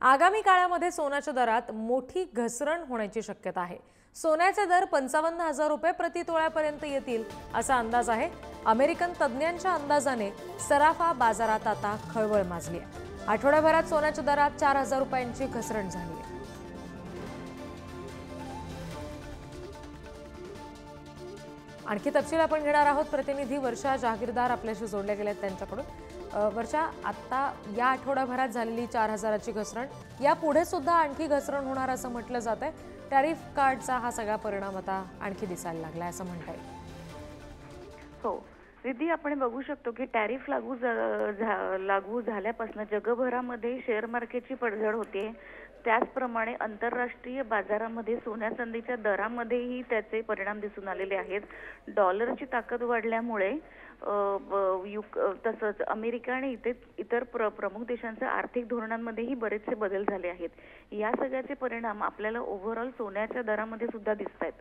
आगामी काळामध्ये सोन्याच्या दरात मोठी घसरण होण्याची शक्यता आहे। सोन्याचे दर 55,000 रुपये प्रति तोळ्यापर्यंत येतील असा अंदाज आहे। अमेरिकन तज्ञांच्या अंदाजाने सराफा बाजारात आता खळबळ माजली आहे। आठवड्याभरात सोन्याच्या दरात 4,000 रुपयांची घसरण झाली आहे। आणखी तपशील आपण घेणार आहोत। प्रतिनिधी वर्षा जहागीरदार आपल्याशी जोडले गेले त्यांच्याकडून। वर्षा, आता या आठवड्याभरात झालेली 4,000ची घसरण, या पुढे सुद्धा आणखी घसरण होणार असं म्हटलं जातंय। टॅरिफ कार्डचा हा सगळा परिणाम आता आणखी दिसायला लागलाय असं म्हणता येईल। हो रिद्धी, आपण बघू शकतो की टॅरिफ लागू झाल्यापासून जगभरामध्ये शेअर मार्केटची पडझड होते। त्याचप्रमाणे आंतरराष्ट्रीय बाजारामध्ये सोन्या चांदीच्या दरामध्येही त्याचे परिणाम दिसून आलेले आहेत। डॉलरची ताकद वाढल्यामुळे तसंच अमेरिका आणि इतर प्रमुख देशांच्या आर्थिक धोरणांमध्येही बरेचसे बदल झाले आहेत। या सगळ्याचे परिणाम आपल्याला ओव्हरऑल सोन्याच्या दरामध्ये सुद्धा दिसत आहेत।